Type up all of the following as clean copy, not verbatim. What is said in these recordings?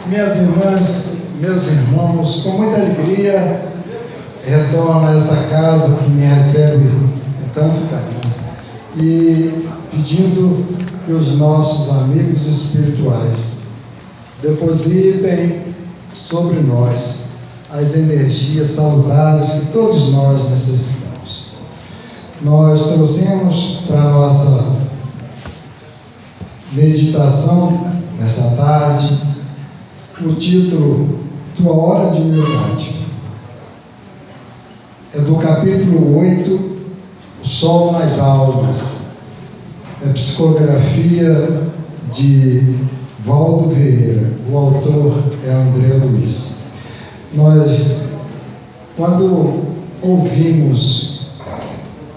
Minhas irmãs, meus irmãos, com muita alegria retorno a essa casa que me recebe com tanto carinho e pedindo que os nossos amigos espirituais depositem sobre nós as energias saludares que todos nós necessitamos. Nós trouxemos para a nossa meditação nessa tarde o título Tua Hora de Humildade. É do capítulo 8, O Sol nas Almas. É psicografia de Valdo Vieira. O autor é André Luiz. Nós, quando ouvimos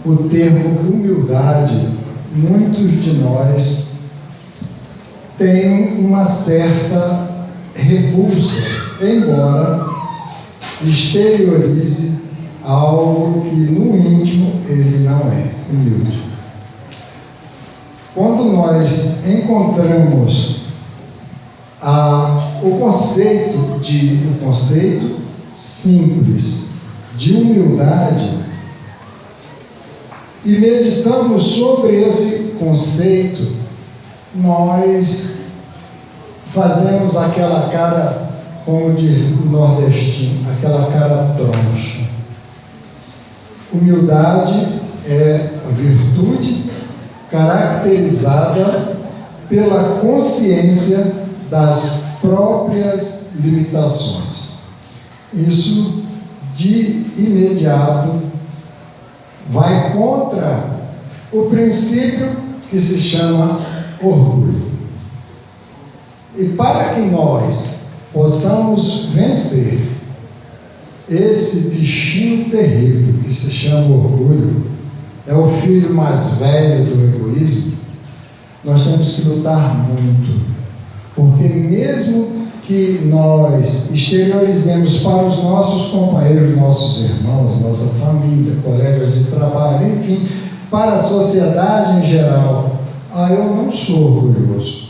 o termo humildade, muitos de nós têm uma certa repulsa, embora exteriorize algo que no íntimo ele não é humilde. Quando nós encontramos o conceito simples de humildade e meditamos sobre esse conceito, nós fazemos aquela cara, como diz o nordestino, aquela cara troncha. Humildade é a virtude caracterizada pela consciência das próprias limitações. Isso, de imediato, vai contra o princípio que se chama orgulho. E para que nós possamos vencer esse bichinho terrível que se chama orgulho, é o filho mais velho do egoísmo, nós temos que lutar muito, porque mesmo que nós exteriorizemos para os nossos companheiros, nossos irmãos, nossa família, colegas de trabalho, enfim, para a sociedade em geral, eu não sou orgulhoso.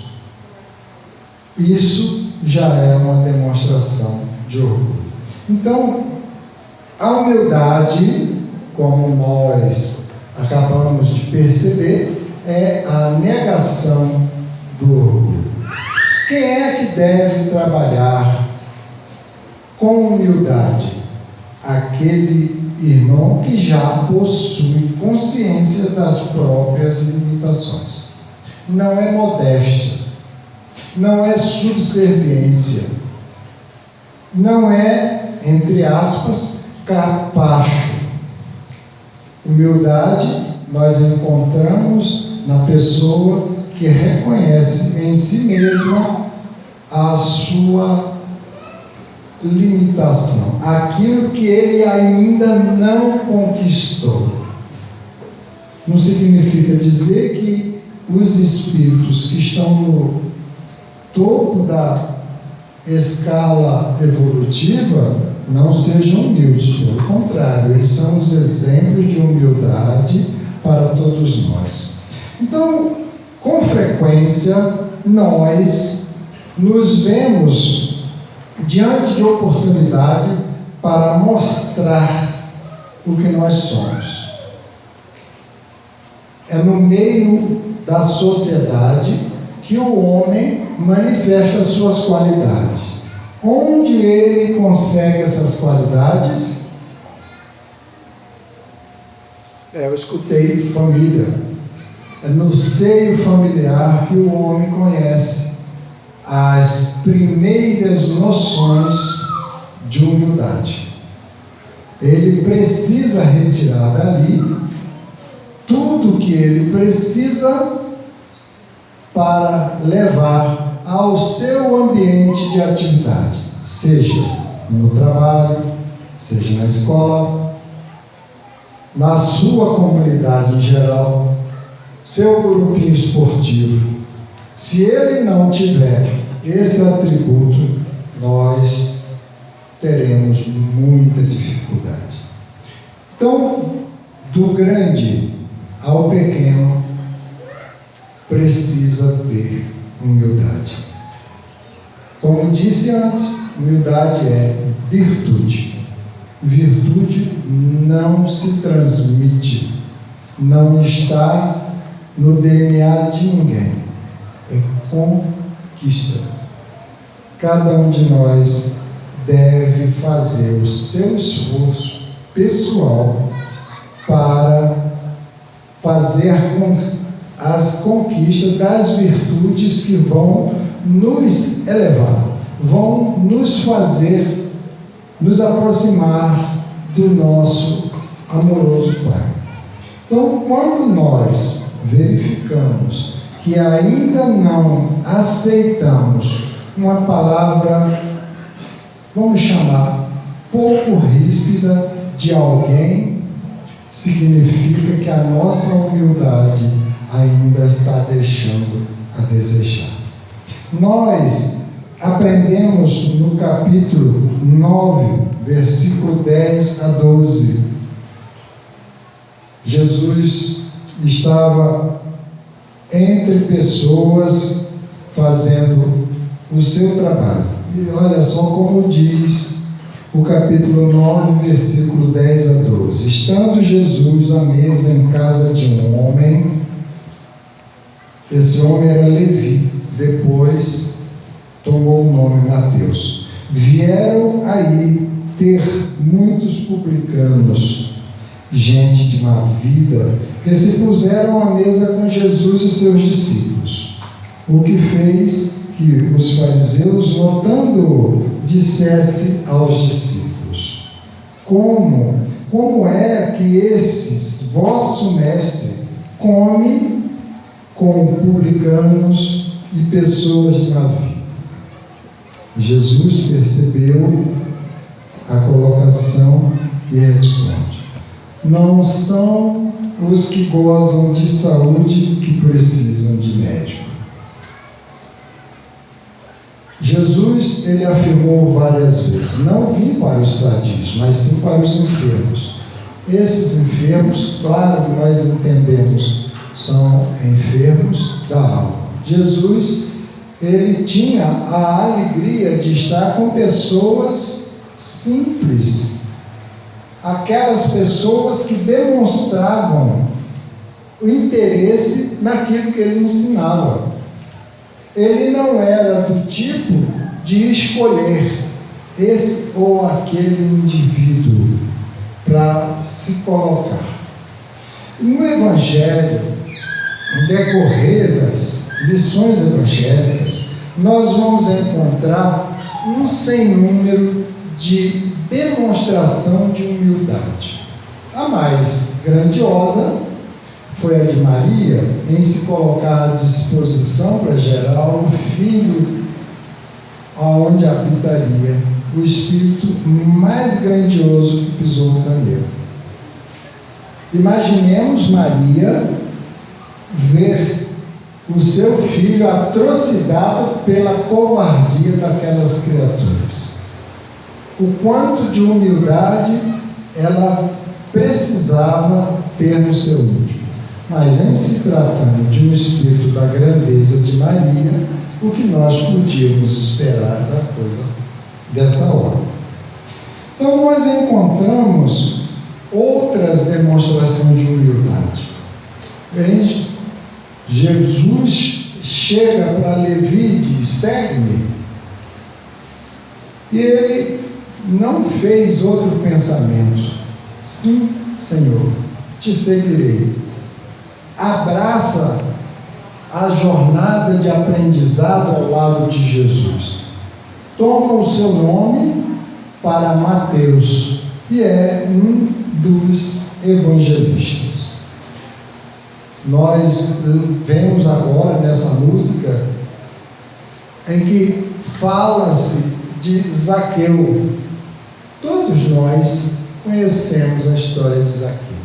Isso já é uma demonstração de orgulho. Então, a humildade, como nós acabamos de perceber, é a negação do orgulho. Quem é que deve trabalhar com humildade? Aquele irmão que já possui consciência das próprias limitações. Não é modéstia, não é subserviência, não é, entre aspas, capacho. Humildade nós encontramos na pessoa que reconhece em si mesma a sua limitação, aquilo que ele ainda não conquistou. Não significa dizer que os espíritos que estão no topo da escala evolutiva não sejam humildes, pelo contrário, eles são os exemplos de humildade para todos nós. Então, com frequência, nós nos vemos diante de oportunidade para mostrar o que nós somos. É no meio da sociedade que o homem manifesta as suas qualidades. Onde ele consegue essas qualidades? Eu escutei família. É no seio familiar que o homem conhece as primeiras noções de humildade. Ele precisa retirar dali tudo que ele precisa para levar ao seu ambiente de atividade, seja no trabalho, seja na escola, na sua comunidade em geral, seu grupinho esportivo. Se ele não tiver esse atributo, nós teremos muita dificuldade. Então, do grande ao pequeno, precisa ter humildade. Como disse antes, humildade é virtude. Virtude não se transmite, não está no DNA de ninguém, é conquista. Cada um de nós deve fazer o seu esforço pessoal para fazer as conquistas das virtudes que vão nos elevar, vão nos fazer nos aproximar do nosso amoroso Pai. Então, quando nós verificamos que ainda não aceitamos uma palavra, vamos chamar, pouco ríspida de alguém, significa que a nossa humildade ainda está deixando a desejar. Nós aprendemos no capítulo 9, versículo 10 a 12. Jesus estava entre pessoas fazendo o seu trabalho. E olha só como diz o capítulo 9, versículo 10 a 12. Estando Jesus à mesa em casa de um homem, esse homem era Levi, depois tomou o nome Mateus. Vieram aí ter muitos publicanos, gente de má vida, que se puseram à mesa com Jesus e seus discípulos. O que fez que os fariseus, notando, dissesse aos discípulos: Como é que esses, vosso mestre, come com publicanos e pessoas de má vida? Jesus percebeu a colocação e responde: não são os que gozam de saúde que precisam de médico. Jesus, ele afirmou várias vezes: não vim para os sadios, mas sim para os enfermos. Esses enfermos, claro que nós entendemos, são enfermos da alma. Jesus, ele tinha a alegria de estar com pessoas simples, aquelas pessoas que demonstravam o interesse naquilo que ele ensinava. Ele não era do tipo de escolher esse ou aquele indivíduo para se colocar. No Evangelho, no decorrer das lições evangélicas, nós vamos encontrar um sem número de demonstração de humildade. A mais grandiosa foi a de Maria, em se colocar à disposição para gerar o filho aonde habitaria o espírito mais grandioso que pisou no planeta. Imaginemos Maria ver o seu filho atrocidado pela covardia daquelas criaturas. O quanto de humildade ela precisava ter no seu íntimo. Mas em se tratando de um espírito da grandeza de Maria, o que nós podíamos esperar da coisa dessa ordem? Então nós encontramos outras demonstrações de humildade. Jesus chega para Levi e diz: segue-me. E ele não fez outro pensamento: sim, Senhor, te seguirei. Abraça a jornada de aprendizado ao lado de Jesus. Toma o seu nome para Mateus, que é um dos evangelistas. Nós vemos agora nessa música em que fala-se de Zaqueu. Todos nós conhecemos a história de Zaqueu.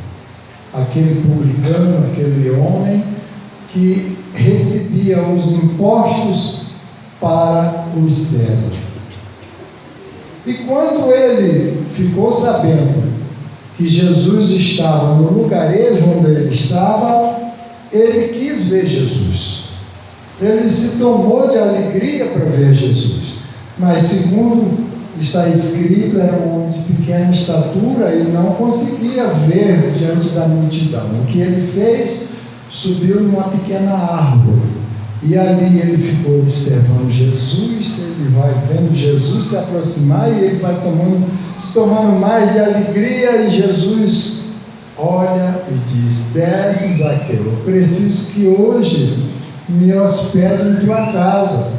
Aquele publicano, aquele homem que recebia os impostos para os César. E quando ele ficou sabendo que Jesus estava no lugarejo onde ele estava, ele quis ver Jesus. Ele se tomou de alegria para ver Jesus. Mas segundo está escrito, era um homem de pequena estatura e não conseguia ver diante da multidão. O que ele fez? Subiu numa pequena árvore. E ali ele ficou observando Jesus, ele vai vendo Jesus se aproximar e ele vai se tomando mais de alegria, e Jesus olha e diz: desce, Zaqueu, eu preciso que hoje me hospedo em tua casa.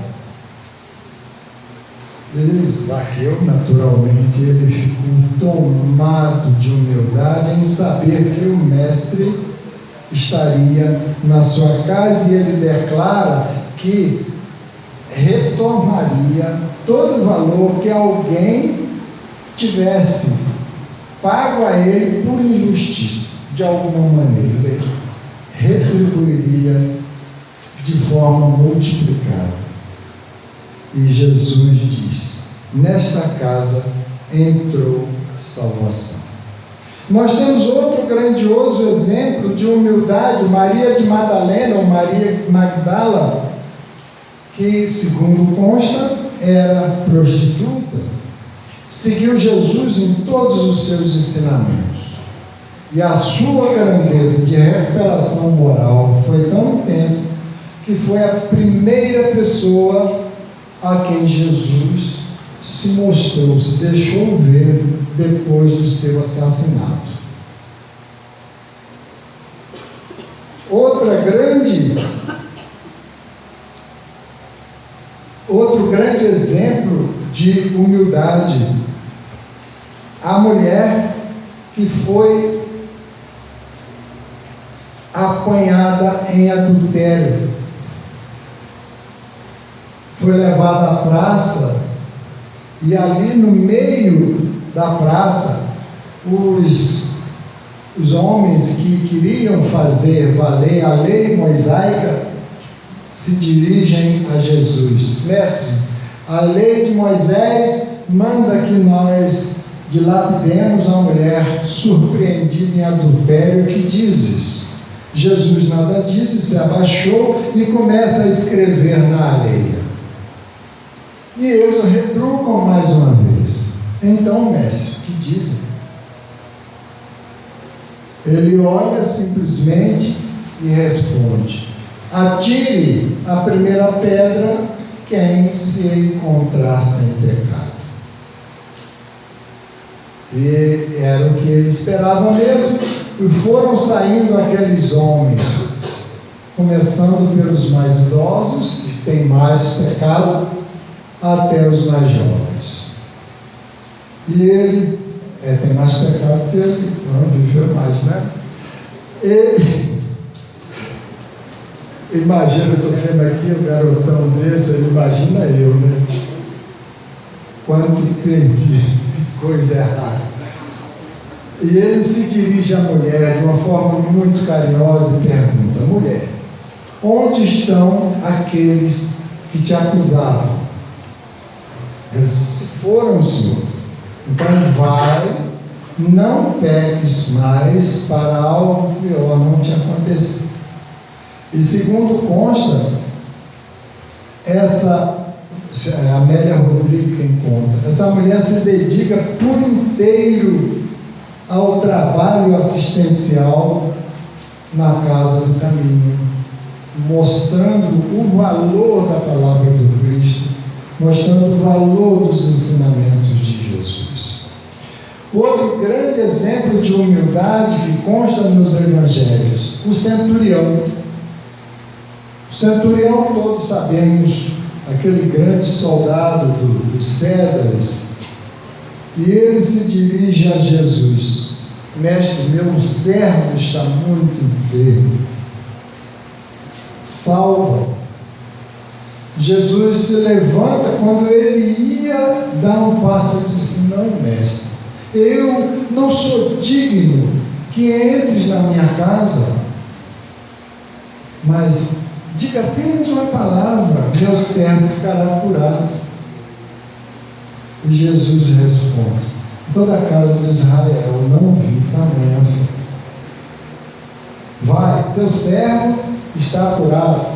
E Zaqueu, naturalmente, ele ficou tomado de humildade em saber que o mestre estaria na sua casa, e ele declara que retornaria todo o valor que alguém tivesse pago a ele por injustiça, de alguma maneira, ele retribuiria de forma multiplicada. E Jesus diz: nesta casa entrou a salvação. Nós temos outro grandioso exemplo de humildade, Maria de Madalena, ou Maria Magdala, que, segundo consta, era prostituta, seguiu Jesus em todos os seus ensinamentos. E a sua grandeza de recuperação moral foi tão intensa que foi a primeira pessoa a quem Jesus se mostrou, se deixou ver depois do seu assassinato. Outro grande exemplo de humildade, a mulher que foi apanhada em adultério, foi levada à praça, e ali no meio da praça, os homens que queriam fazer valer a lei mosaica se dirigem a Jesus: mestre, a lei de Moisés manda que nós dilapidemos a mulher surpreendida em adultério. Que dizes? Jesus nada disse, se abaixou e começa a escrever na areia. E eles retrucam mais uma vez: então, mestre, que dizem? Ele olha simplesmente e responde: atire a primeira pedra quem se encontrar sem pecado. E era o que ele esperava mesmo, e foram saindo aqueles homens, começando pelos mais idosos, que têm mais pecado, até os mais jovens. E ele tem mais pecado que ele, não viveu mais, né? Imagina, eu estou vendo aqui um garotão desse, imagina eu, né? Quanto entendi, coisa errada. E ele se dirige à mulher de uma forma muito carinhosa e pergunta: mulher, onde estão aqueles que te acusavam? Ele disse: se foram, Senhor. Então vai, não peques mais, para algo pior não te acontecer. E segundo consta, a Amélia Rodrigues quem conta, essa mulher se dedica por inteiro ao trabalho assistencial na Casa do Caminho, mostrando o valor da palavra do Cristo, mostrando o valor dos ensinamentos de Jesus. Outro grande exemplo de humildade que consta nos evangelhos, o centurião. O centurião, todos sabemos, aquele grande soldado dos Césares, e ele se dirige a Jesus: mestre, meu servo está muito enfermo, salva. Jesus se levanta, quando ele ia dar um passo, ele disse: não, mestre, eu não sou digno que entres na minha casa, mas diga apenas uma palavra, meu servo ficará curado. E Jesus responde: toda a casa de Israel não vi tamanha fé. Vai, teu servo está curado.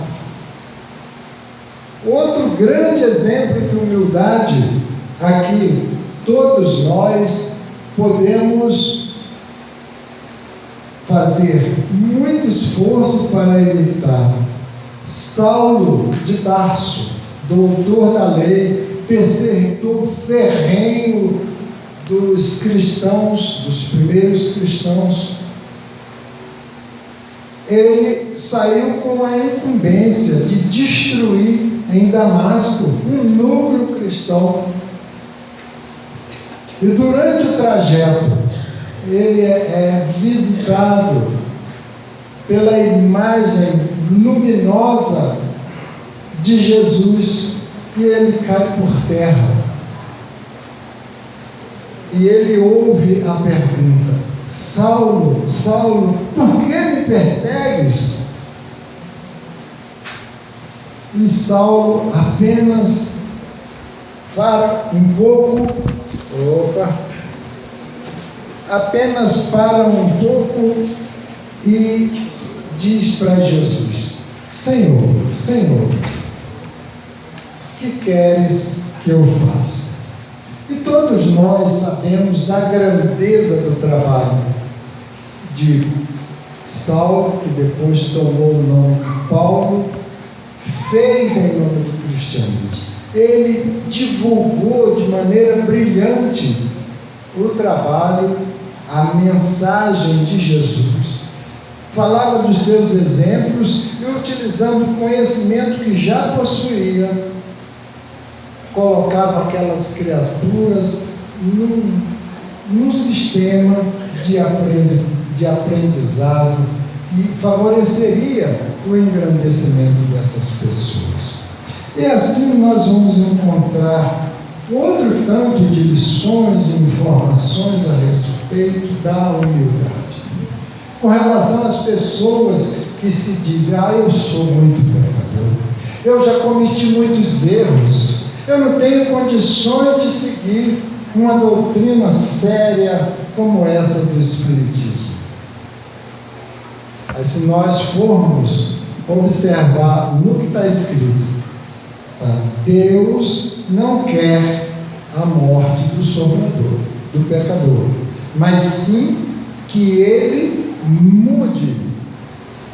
Outro grande exemplo de humildade aqui, todos nós podemos fazer muito esforço para imitar. Saulo de Tarso, doutor da lei, perseguidor ferrenho dos cristãos, dos primeiros cristãos, ele saiu com a incumbência de destruir em Damasco um núcleo cristão. E durante o trajeto, ele é visitado pela imagem luminosa de Jesus e ele cai por terra. E ele ouve a pergunta: Saulo, Saulo, por que me persegues? E Saulo apenas para um pouco, apenas para um pouco e diz para Jesus: Senhor, Senhor, que queres que eu faça? E todos nós sabemos da grandeza do trabalho de Saulo, que depois tomou o nome de Paulo, fez em nome do cristianismo. Ele divulgou de maneira brilhante o trabalho, a mensagem de Jesus. Falava dos seus exemplos e, utilizando o conhecimento que já possuía, colocava aquelas criaturas num sistema de aprendizado e favoreceria o engrandecimento dessas pessoas. E assim nós vamos encontrar outro tanto de lições e informações a respeito da humildade. Com relação às pessoas que se dizem: eu sou muito pecador, eu já cometi muitos erros, eu não tenho condições de seguir uma doutrina séria como essa do Espiritismo. Mas se nós formos observar no que está escrito, Deus não quer a morte do sofredor, do pecador, mas sim que ele mude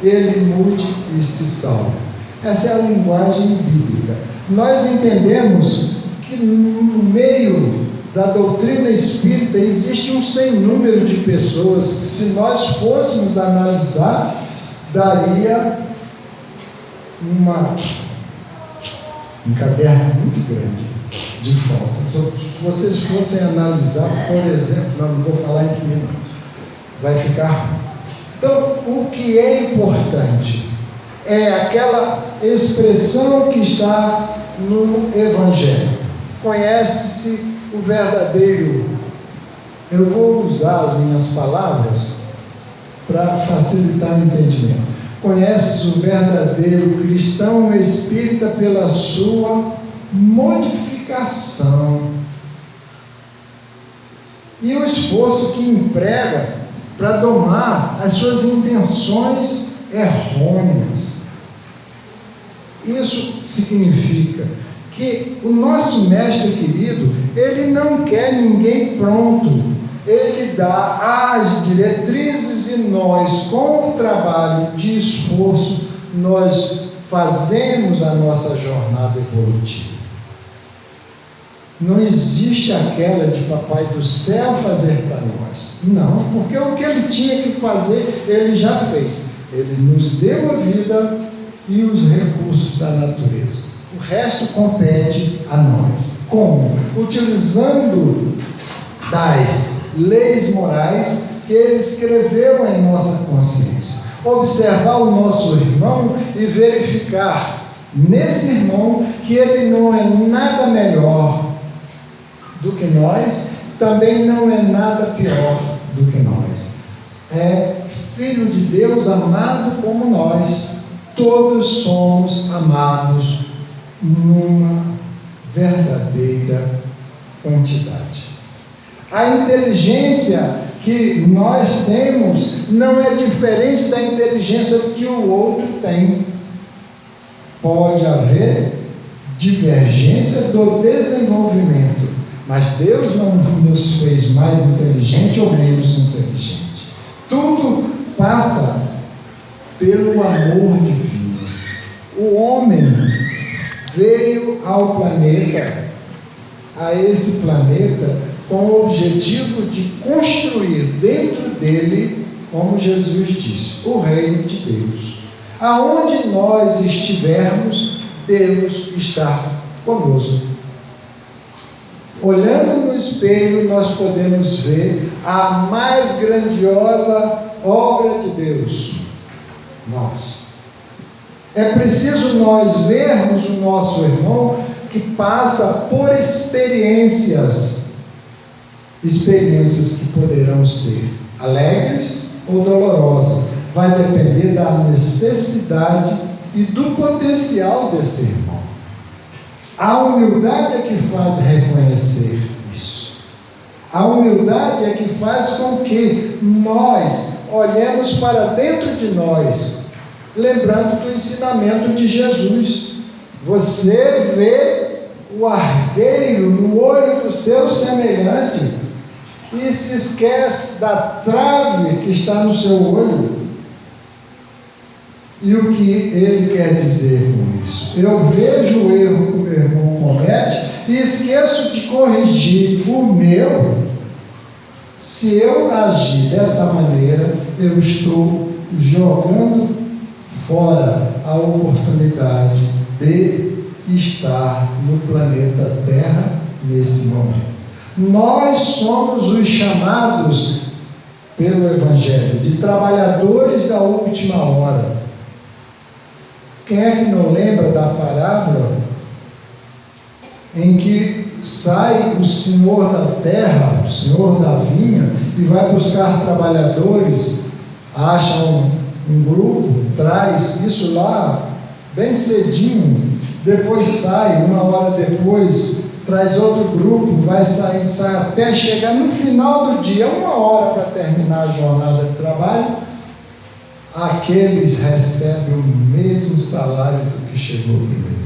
e se salve. Essa é a linguagem bíblica. Nós entendemos que no meio da doutrina espírita existe um sem número de pessoas que, se nós fôssemos analisar, daria um caderno muito grande de fotos. Então, se vocês fossem analisar, por exemplo, não vou falar em que vai ficar. Então, o que é importante é aquela expressão que está no Evangelho. Conhece-se o verdadeiro. Eu vou usar as minhas palavras para facilitar o entendimento. Conhece o verdadeiro cristão espírita pela sua modificação e o esforço que emprega para domar as suas intenções errôneas. Isso significa que o nosso mestre querido, ele não quer ninguém pronto. Ele dá as diretrizes e nós, com o trabalho de esforço, nós fazemos a nossa jornada evolutiva. Não existe aquela de Papai do Céu fazer para nós. Não, porque o que ele tinha que fazer, ele já fez. Ele nos deu a vida e os recursos da natureza. O resto compete a nós. Como? Utilizando das leis morais que ele escreveu em nossa consciência. Observar o nosso irmão e verificar nesse irmão que ele não é nada melhor do que nós, também não é nada pior do que nós. É filho de Deus, amado como nós. Todos somos amados numa verdadeira quantidade. A inteligência que nós temos não é diferente da inteligência que o outro tem. Pode haver divergência do desenvolvimento, mas Deus não nos fez mais inteligente ou menos inteligente. Tudo passa pelo amor divino. O homem veio ao planeta, a esse planeta, com o objetivo de construir dentro dele, como Jesus disse, o reino de Deus. Aonde nós estivermos, Deus está conosco. Olhando no espelho, nós podemos ver a mais grandiosa obra de Deus. Nós. É preciso nós vermos o nosso irmão que passa por experiências que poderão ser alegres ou dolorosas. Vai depender da necessidade e do potencial desse irmão. A humildade é que faz reconhecer isso. A humildade é que faz com que nós olhemos para dentro de nós, lembrando do ensinamento de Jesus. Você vê o argueiro no olho do seu semelhante e se esquece da trave que está no seu olho. E o que ele quer dizer com isso? Eu vejo o erro que o meu irmão comete e esqueço de corrigir o meu. Se eu agir dessa maneira, eu estou jogando fora a oportunidade de estar no planeta Terra nesse momento. Nós somos os chamados pelo Evangelho de trabalhadores da última hora. Quem é que não lembra da parábola em que sai o senhor da terra, o senhor da vinha, e vai buscar trabalhadores, acha um grupo, traz isso lá bem cedinho, depois sai, 1 hora depois, traz outro grupo, vai sair, sai até chegar no final do dia, 1 hora para terminar a jornada de trabalho. Aqueles recebem o mesmo salário do que chegou primeiro.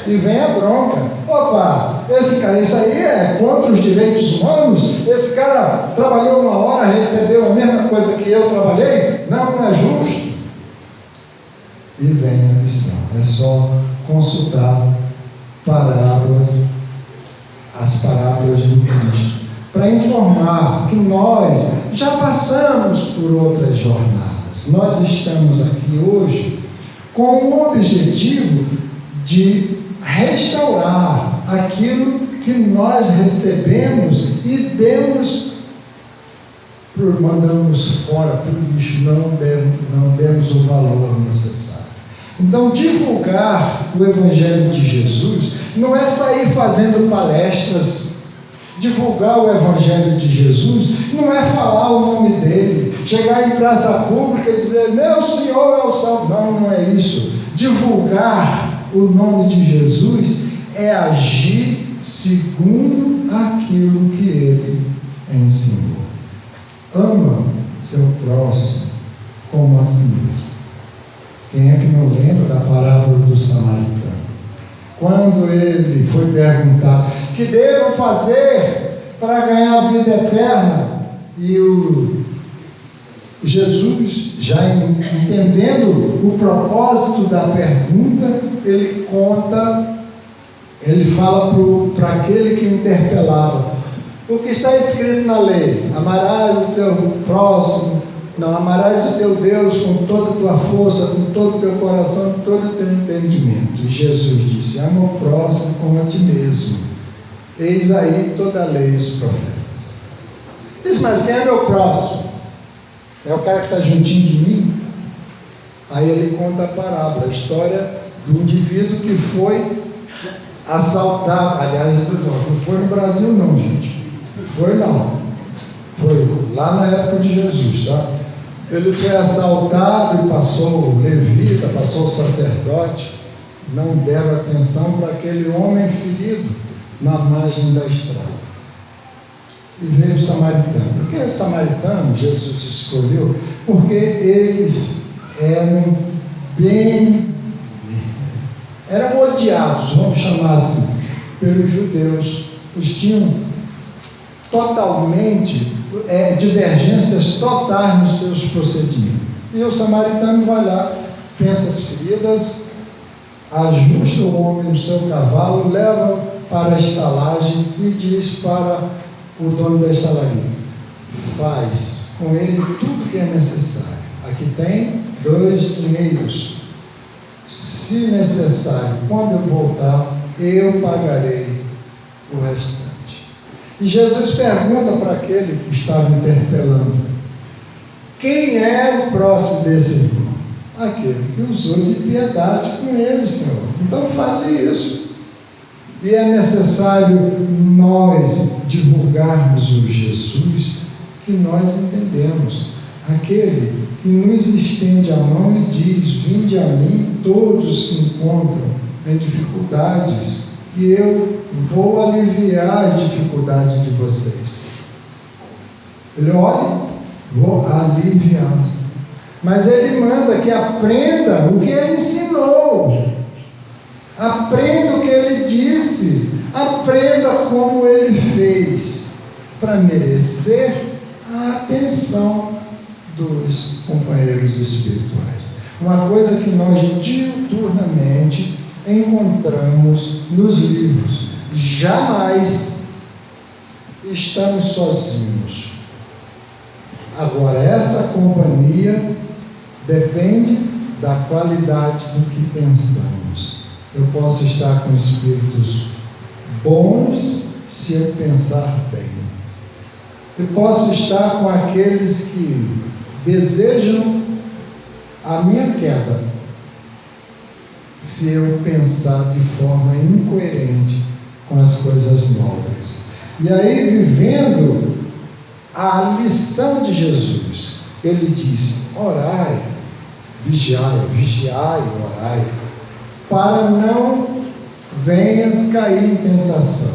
E vem a bronca. Opa, esse cara, isso aí é contra os direitos humanos? Esse cara trabalhou 1 hora, recebeu a mesma coisa que eu trabalhei? Não é justo. E vem a lição. É só consultar as parábolas do Cristo, para informar que nós já passamos por outras jornadas. Nós estamos aqui hoje com o objetivo de restaurar aquilo que nós recebemos e mandamos fora para o lixo, não demos o valor necessário. Então, divulgar o Evangelho de Jesus não é sair fazendo palestras. Divulgar o Evangelho de Jesus não é falar o nome dele, chegar em praça pública e dizer, meu Senhor é o Salvador. Não é isso. Divulgar o nome de Jesus é agir segundo aquilo que ele ensinou. Ama seu próximo como a si mesmo. Quem é que não lembra da parábola do samaritano? Quando ele foi perguntado, o que devo fazer para ganhar a vida eterna? E o Jesus, já entendendo o propósito da pergunta, ele fala para aquele que interpelava, o que está escrito na lei? Amarás o teu próximo, não, amarás o teu Deus com toda a tua força, com todo o teu coração, com todo o teu entendimento. E Jesus disse, ama o próximo como a ti mesmo. Eis aí toda a lei e os profetas. Diz, mas quem é meu próximo? É o cara que está juntinho de mim? Aí ele conta a parábola, a história do indivíduo que foi assaltado. Aliás, não foi no Brasil não, gente. Foi não. Foi lá na época de Jesus, tá? Ele foi assaltado e passou o levita, passou o sacerdote, não deram atenção para aquele homem ferido na margem da estrada. E veio o samaritano. Por que o samaritano Jesus escolheu? Porque eles eram bem eram odiados, vamos chamar assim, pelos judeus. Os tinham totalmente, divergências totais nos seus procedimentos. E o samaritano vai lá, pensa as feridas, ajusta o homem no seu cavalo, leva para a estalagem e diz para o dono da estalagem: faz com ele tudo que é necessário. Aqui tem 2 dinheiros. Se necessário, quando eu voltar, eu pagarei o restante. E Jesus pergunta para aquele que estava interpelando: quem é o próximo desse irmão? Aquele que usou de piedade com ele, Senhor. Então faça isso. E é necessário nós divulgarmos o Jesus que nós entendemos. Aquele que nos estende a mão e diz: vinde a mim todos que encontram em dificuldades, que eu vou aliviar a dificuldade de vocês. Ele olha, vou aliviar. Mas ele manda que aprenda o que ele ensinou, aprenda o que ele disse, aprenda como ele fez, para merecer a atenção dos companheiros espirituais. Uma coisa que nós diuturnamente encontramos nos livros: jamais estamos sozinhos. Agora, essa companhia depende da qualidade do que pensamos. Eu posso estar com espíritos bons se eu pensar bem. Eu posso estar com aqueles que desejam a minha queda se eu pensar de forma incoerente com as coisas nobres. E aí, vivendo a lição de Jesus, ele diz: orai, vigiai, orai, para não venhas cair em tentação.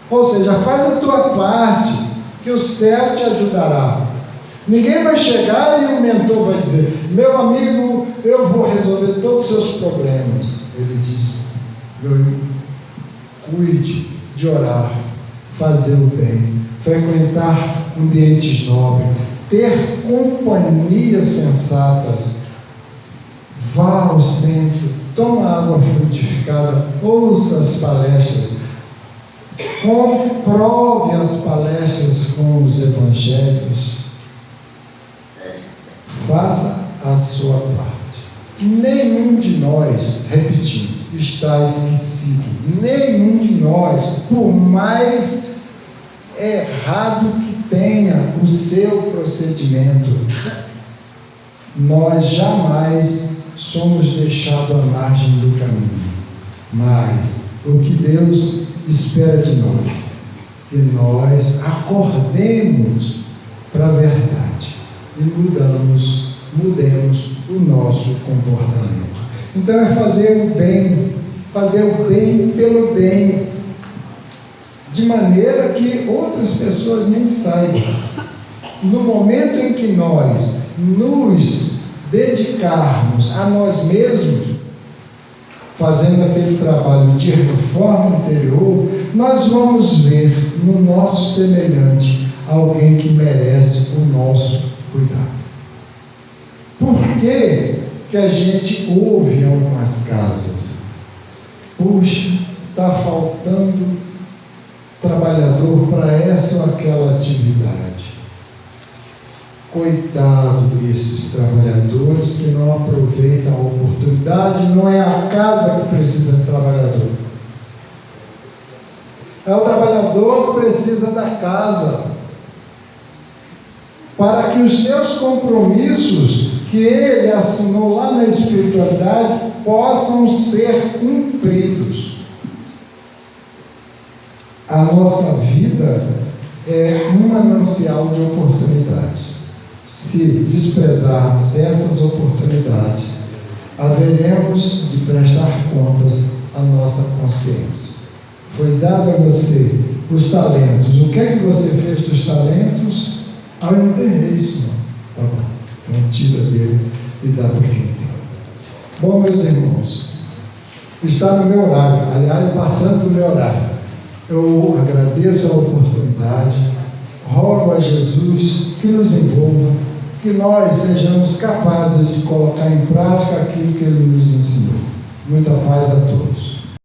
Ou seja, faz a tua parte, que o céu te ajudará. Ninguém vai chegar e o mentor vai dizer: meu amigo, eu vou resolver todos os seus problemas. Ele diz: cuide de orar, fazer o bem, frequentar ambientes nobres, ter companhias sensatas, vá ao centro, toma água frutificada, ouça as palestras, comprove as palestras com os evangelhos, faça a sua parte. Nenhum de nós, repetindo, está esquecido. Nenhum de nós, por mais errado que tenha o seu procedimento, nós jamais somos deixados à margem do caminho. Mas o que Deus espera de nós, que nós acordemos para a verdade e mudemos o nosso comportamento. Então é fazer o bem pelo bem, de maneira que outras pessoas nem saibam. No momento em que nós nos dedicarmos a nós mesmos, fazendo aquele trabalho de reforma interior, nós vamos ver no nosso semelhante alguém que merece o nosso cuidado. Por que a gente ouve em algumas casas: puxa, está faltando trabalhador para essa ou aquela atividade? Coitado desses trabalhadores que não aproveitam a oportunidade. Não é a casa que precisa de trabalhador, é o trabalhador que precisa da casa, para que os seus compromissos que ele assinou lá na espiritualidade possam ser cumpridos. A nossa vida é um manancial de oportunidades. Se desprezarmos essas oportunidades, haveremos de prestar contas à nossa consciência. Foi dado a você os talentos. O que é que você fez dos talentos? Eu enterrei, Senhor. Tá bom. Então tira dele e dá para quem tem. Bom, meus irmãos, está no meu horário, aliás, passando do meu horário. Eu agradeço a oportunidade, rogo a Jesus que nos envolva, que nós sejamos capazes de colocar em prática aquilo que Ele nos ensinou. Muita paz a todos.